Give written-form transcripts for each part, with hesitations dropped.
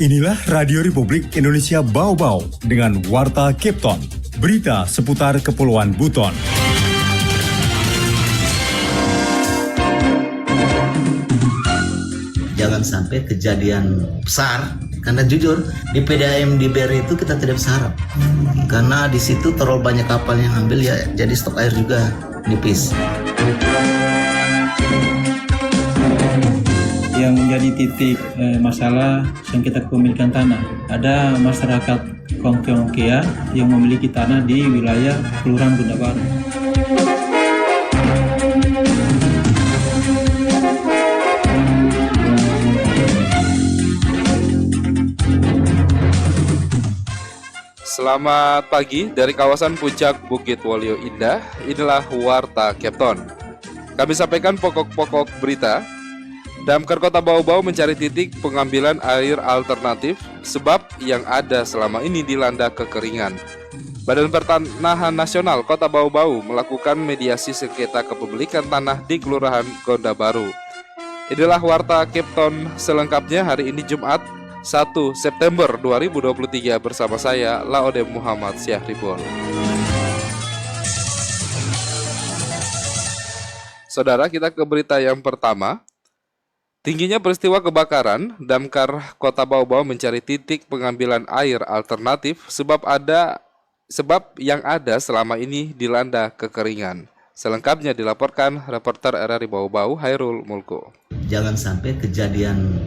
Inilah Radio Republik Indonesia Bau-Bau dengan Warta Kepton. Berita seputar Kepulauan Buton. Jangan sampai kejadian besar, karena jujur di PDAM di BRI itu kita tidak bisa harap, karena di situ terlalu banyak kapal yang ambil ya, jadi stok air juga nipis. Yang menjadi titik masalah sengketa kepemilikan tanah, ada masyarakat Kongkeongkea yang memiliki tanah di wilayah Kelurahan Gonda Baru. Selamat pagi dari kawasan Puncak Bukit Wolio Indah. Inilah Warta Kepton. Kami sampaikan pokok-pokok berita. Damkar Kota Bau-Bau mencari titik pengambilan air alternatif sebab yang ada selama ini dilanda kekeringan. Badan Pertanahan Nasional Kota Bau-Bau melakukan mediasi sengketa kepemilikan tanah di Kelurahan Gonda Baru. Inilah Warta Kepton selengkapnya hari ini Jumat 1 September 2023 bersama saya Laode Muhammad Syahribol. Saudara, kita ke berita yang pertama. Tingginya peristiwa kebakaran, Damkar Kota Bau-Bau mencari titik pengambilan air alternatif sebab yang ada selama ini dilanda kekeringan. Selengkapnya dilaporkan reporter RRI Bau-Bau Hairul Mulko. Jangan sampai kejadian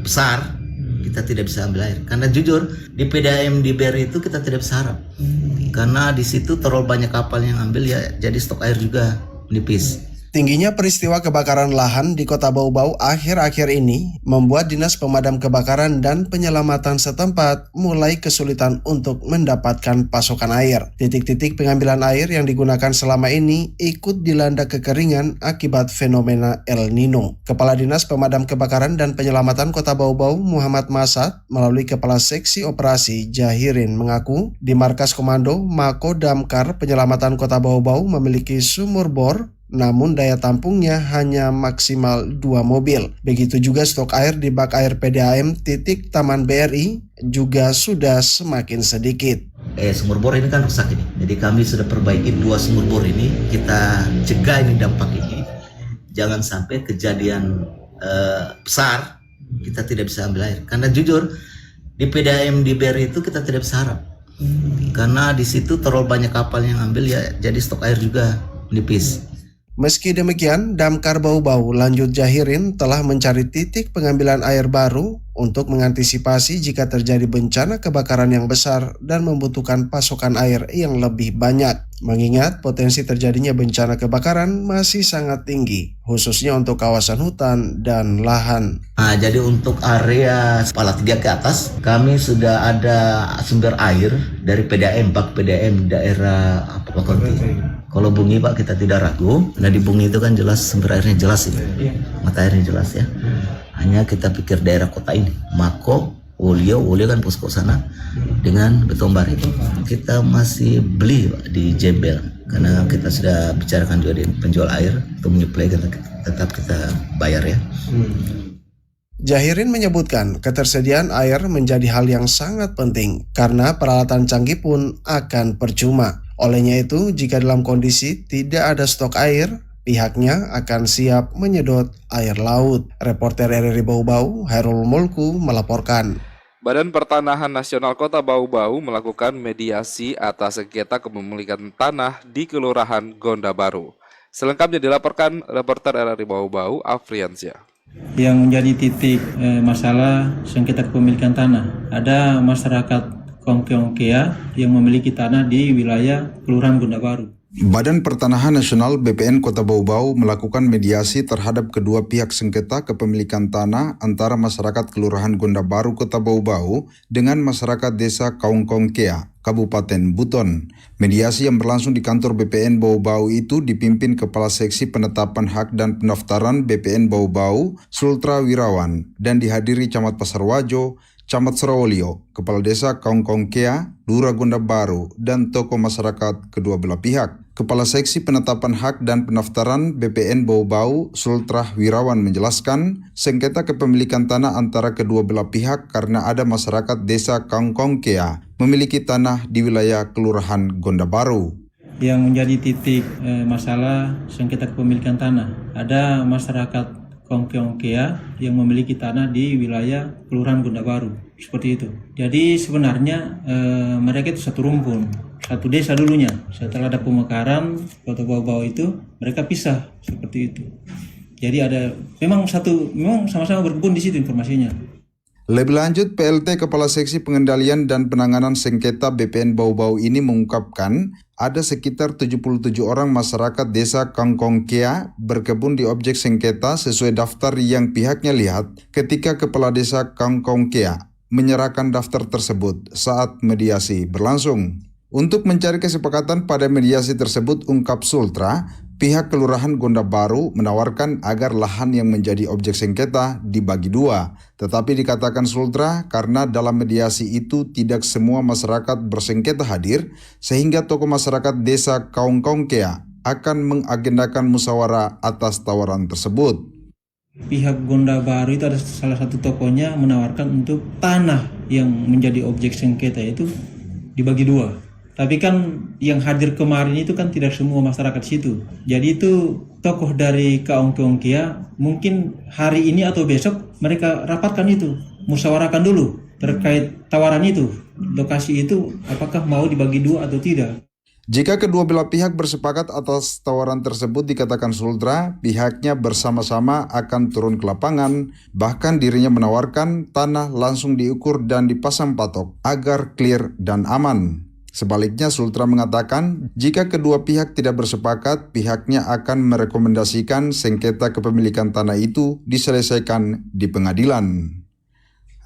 besar kita tidak bisa ambil air, karena jujur di PDAM di BRI itu kita tidak bisa harap, karena di situ terlalu banyak kapal yang ambil ya, jadi stok air juga nipis. Tingginya peristiwa kebakaran lahan di Kota Bau-Bau akhir-akhir ini membuat Dinas Pemadam Kebakaran dan Penyelamatan setempat mulai kesulitan untuk mendapatkan pasokan air. Titik-titik pengambilan air yang digunakan selama ini ikut dilanda kekeringan akibat fenomena El Nino. Kepala Dinas Pemadam Kebakaran dan Penyelamatan Kota Bau-Bau Muhammad Masad melalui Kepala Seksi Operasi Jahirin mengaku di Markas Komando Mako Damkar Penyelamatan Kota Bau-Bau memiliki sumur bor, namun daya tampungnya hanya maksimal 2 mobil. Begitu juga stok air di bak air PDAM titik Taman BRI juga sudah semakin sedikit. Sumur bor ini kan rusak ini, jadi kami sudah perbaiki 2 sumur bor ini, kita cegah ini dampak ini. Jangan sampai kejadian besar kita tidak bisa ambil air, karena jujur di PDAM di BRI itu kita tidak bisa harap, karena di situ terlalu banyak kapal yang ambil ya, jadi stok air juga nipis. Meski demikian, Damkar Bau-Bau lanjut Jahirin telah mencari titik pengambilan air baru untuk mengantisipasi jika terjadi bencana kebakaran yang besar dan membutuhkan pasokan air yang lebih banyak. Mengingat potensi terjadinya bencana kebakaran masih sangat tinggi, khususnya untuk kawasan hutan dan lahan. Jadi untuk area Kepala 3 ke atas, kami sudah ada sumber air dari PDAM, bak PDAM daerah Konti. Kalau Bungi Pak kita tidak ragu, nah di Bungi itu kan jelas sumber airnya jelas itu, mata airnya jelas ya. Hanya kita pikir daerah kota ini, Mako, Wolio kan posko sana dengan Betombar itu. Kita masih beli Pak di Jembel, karena kita sudah bicarakan juga dengan penjual air untuk menyuplai, tetap kita bayar ya. Jahirin menyebutkan ketersediaan air menjadi hal yang sangat penting karena peralatan canggih pun akan percuma. Olehnya itu, jika dalam kondisi tidak ada stok air, pihaknya akan siap menyedot air laut. Reporter RRI Bau-Bau, Hairul Mulku melaporkan. Badan Pertanahan Nasional Kota Bau-Bau melakukan mediasi atas sengketa kepemilikan tanah di Kelurahan Gonda Baru. Selengkapnya dilaporkan reporter RRI Bau-Bau Afriansyah. Yang menjadi titik masalah sengketa kepemilikan tanah, ada masyarakat Kongkeongkea yang memiliki tanah di wilayah Kelurahan Gonda Baru. Badan Pertanahan Nasional BPN Kota Bau-Bau melakukan mediasi terhadap kedua pihak sengketa kepemilikan tanah antara masyarakat Kelurahan Gonda Baru Kota Bau-Bau dengan masyarakat Desa Kongkeongkea, Kabupaten Buton. Mediasi yang berlangsung di kantor BPN Bau-Bau itu dipimpin Kepala Seksi Penetapan Hak dan Pendaftaran BPN Bau-Bau, Sultra Wirawan, dan dihadiri Camat Pasar Wajo, Camat Surawolio, Kepala Desa Kaungkongkea, Lurah Gonda Baru, dan tokoh masyarakat kedua belah pihak. Kepala Seksi Penetapan Hak dan Pendaftaran BPN Bau-Bau, Sultrah Wirawan menjelaskan, sengketa kepemilikan tanah antara kedua belah pihak karena ada masyarakat Desa Kaungkongkea memiliki tanah di wilayah Kelurahan Gonda Baru. Yang menjadi titik masalah sengketa kepemilikan tanah, ada masyarakat Kaungkongkea yang memiliki tanah di wilayah Kelurahan Gonda Baru, seperti itu. Jadi sebenarnya mereka itu satu rumpun, satu desa dulunya. Setelah ada pemekaran Kota Bau-Bau itu, mereka pisah seperti itu. Jadi ada memang sama-sama berkebun di situ informasinya. Lebih lanjut, PLT Kepala Seksi Pengendalian dan Penanganan Sengketa BPN Bau-Bau ini mengungkapkan ada sekitar 77 orang masyarakat Desa Kaungkongkea berkebun di objek sengketa sesuai daftar yang pihaknya lihat ketika Kepala Desa Kaungkongkea menyerahkan daftar tersebut saat mediasi berlangsung. Untuk mencari kesepakatan pada mediasi tersebut, ungkap Sultra, pihak Kelurahan Gonda Baru menawarkan agar lahan yang menjadi objek sengketa dibagi dua. Tetapi dikatakan Sultra karena dalam mediasi itu tidak semua masyarakat bersengketa hadir, sehingga tokoh masyarakat Desa Kaungkongkea akan mengagendakan musyawarah atas tawaran tersebut. Pihak Gonda Baru itu ada salah satu tokohnya menawarkan untuk tanah yang menjadi objek sengketa itu dibagi dua. Tapi kan yang hadir kemarin itu kan tidak semua masyarakat situ. Jadi itu tokoh dari Kaungkongkea mungkin hari ini atau besok mereka rapatkan itu, musyawarahkan dulu terkait tawaran itu, lokasi itu apakah mau dibagi dua atau tidak. Jika kedua belah pihak bersepakat atas tawaran tersebut, dikatakan Sultra, pihaknya bersama-sama akan turun ke lapangan, bahkan dirinya menawarkan tanah langsung diukur dan dipasang patok agar clear dan aman. Sebaliknya, Sultra mengatakan jika kedua pihak tidak bersepakat, pihaknya akan merekomendasikan sengketa kepemilikan tanah itu diselesaikan di pengadilan.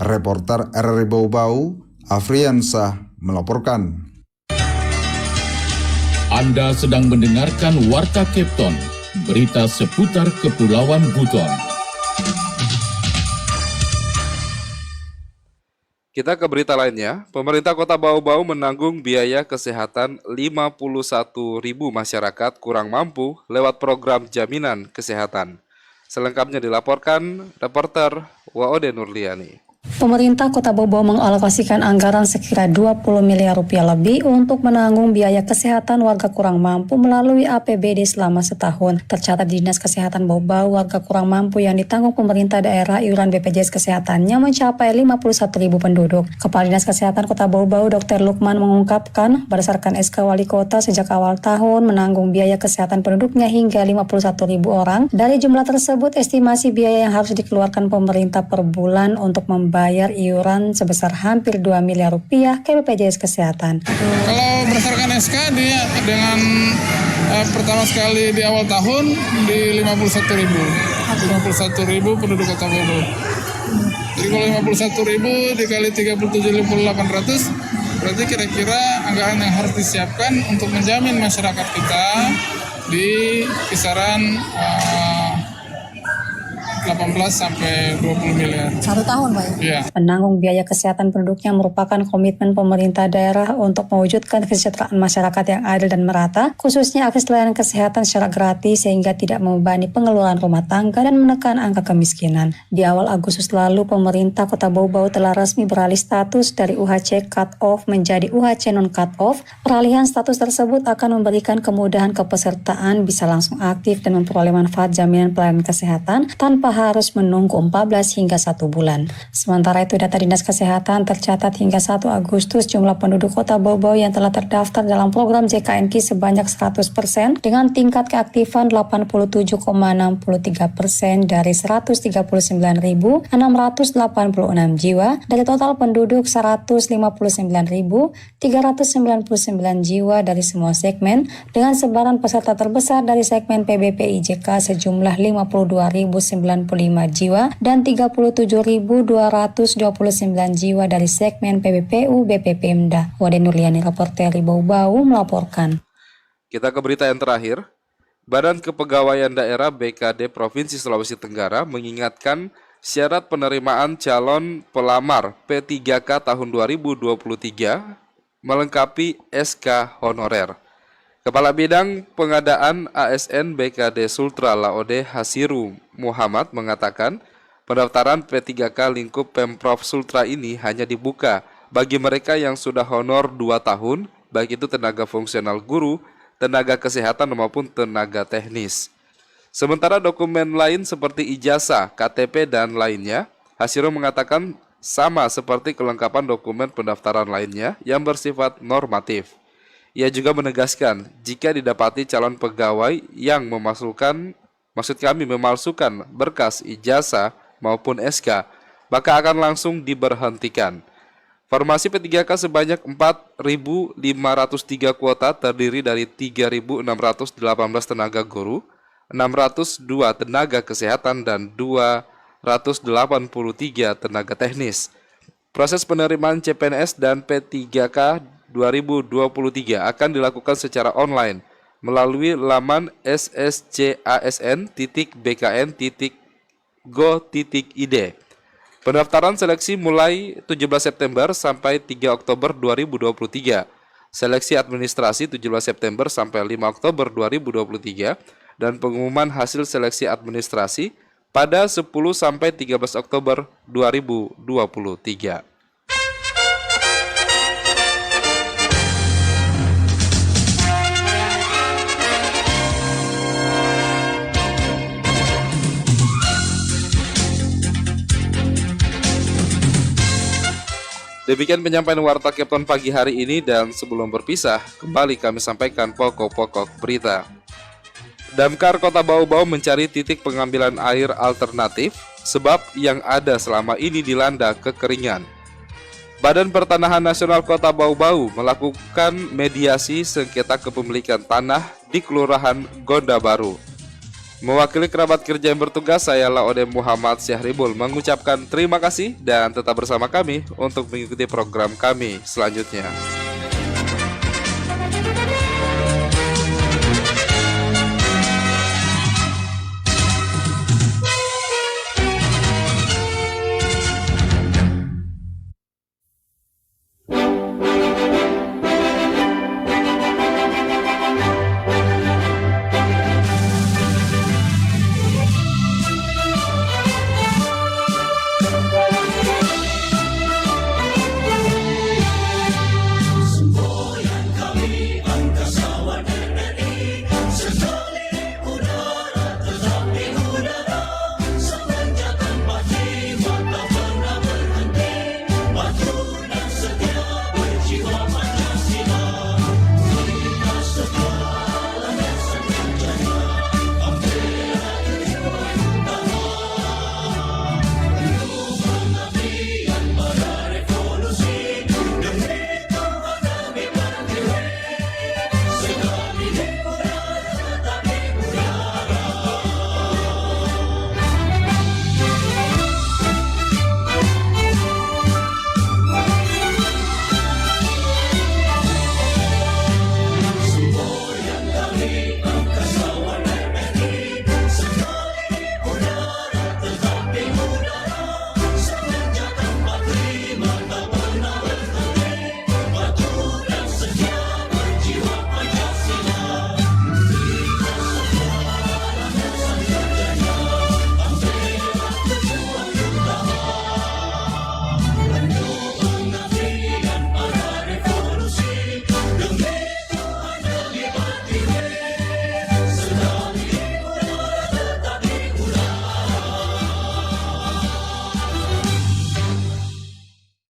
Reporter RRI Bau-Bau, Afriansah melaporkan. Anda sedang mendengarkan Warta Kepton, berita seputar Kepulauan Buton. Kita ke berita lainnya, pemerintah Kota Bau-Bau menanggung biaya kesehatan 51.000 masyarakat kurang mampu lewat program jaminan kesehatan. Selengkapnya dilaporkan reporter Waode Nurliani. Pemerintah Kota Bau-Bau mengalokasikan anggaran sekira 20 miliar rupiah lebih untuk menanggung biaya kesehatan warga kurang mampu melalui APBD selama setahun. Tercatat di Dinas Kesehatan Bau-Bau, warga kurang mampu yang ditanggung pemerintah daerah iuran BPJS Kesehatannya mencapai 51.000 penduduk. Kepala Dinas Kesehatan Kota Bau-Bau, Dr. Lukman mengungkapkan, berdasarkan SK Wali Kota sejak awal tahun menanggung biaya kesehatan penduduknya hingga 51.000 orang. Dari jumlah tersebut, estimasi biaya yang harus dikeluarkan pemerintah per bulan untuk membayar iuran sebesar hampir 2 miliar rupiah ke BPJS Kesehatan. Kalau berdasarkan SK dia dengan pertama sekali di awal tahun di 51.000 penduduk Kota Bau-Bau. Jadi kalau 51.000 dikali 37.800 berarti kira-kira anggaran yang harus disiapkan untuk menjamin masyarakat kita di kisaran 18 sampai 20 miliar. Satu tahun, Pak? Iya. Penanggung biaya kesehatan penduduknya merupakan komitmen pemerintah daerah untuk mewujudkan kesejahteraan masyarakat yang adil dan merata, khususnya akses layanan kesehatan secara gratis sehingga tidak membebani pengeluaran rumah tangga dan menekan angka kemiskinan. Di awal Agustus lalu, pemerintah Kota Bau-Bau telah resmi beralih status dari UHC cut-off menjadi UHC non-cut-off. Peralihan status tersebut akan memberikan kemudahan kepesertaan, bisa langsung aktif dan memperoleh manfaat jaminan pelayanan kesehatan tanpa harus menunggu 14 hingga 1 bulan. Sementara itu, data Dinas Kesehatan tercatat hingga 1 Agustus jumlah penduduk Kota Bau-Bau yang telah terdaftar dalam program JKNK sebanyak 100% dengan tingkat keaktifan 87,63% dari 139.686 jiwa dari total penduduk 159.399 jiwa dari semua segmen, dengan sebaran peserta terbesar dari segmen PBPIJK sejumlah 52.095 jiwa dan 37.229 jiwa dari segmen PBPU BPPMDA. Waden Nurliani, reporter Bau-Bau melaporkan. Kita ke berita yang terakhir. Badan Kepegawaian Daerah BKD Provinsi Sulawesi Tenggara mengingatkan syarat penerimaan calon pelamar P3K tahun 2023 melengkapi SK honorer. Kepala Bidang Pengadaan ASN BKD Sultra Laode Hasiru Muhammad mengatakan, pendaftaran P3K lingkup Pemprov Sultra ini hanya dibuka bagi mereka yang sudah honor 2 tahun, baik itu tenaga fungsional guru, tenaga kesehatan maupun tenaga teknis. Sementara dokumen lain seperti ijazah, KTP, dan lainnya, Hasiru mengatakan sama seperti kelengkapan dokumen pendaftaran lainnya yang bersifat normatif. Ia juga menegaskan, jika didapati calon pegawai yang memalsukan berkas ijazah maupun SK, maka akan langsung diberhentikan. Formasi P3K sebanyak 4.503 kuota terdiri dari 3.618 tenaga guru, 602 tenaga kesehatan, dan 283 tenaga teknis. Proses penerimaan CPNS dan P3K 2023 akan dilakukan secara online melalui laman sscasn.bkn.go.id. Pendaftaran seleksi mulai 17 September sampai 3 Oktober 2023. Seleksi administrasi 17 September sampai 5 Oktober 2023 dan pengumuman hasil seleksi administrasi pada 10 sampai 13 Oktober 2023. Demikian penyampaian Warta Kepton pagi hari ini, dan sebelum berpisah, kembali kami sampaikan pokok-pokok berita. Damkar Kota Bau-Bau mencari titik pengambilan air alternatif sebab yang ada selama ini dilanda kekeringan. Badan Pertanahan Nasional Kota Bau-Bau melakukan mediasi sengketa kepemilikan tanah di Kelurahan Gonda Baru. Mewakili kerabat kerja yang bertugas, saya Laode Muhammad Syahribul mengucapkan terima kasih dan tetap bersama kami untuk mengikuti program kami selanjutnya.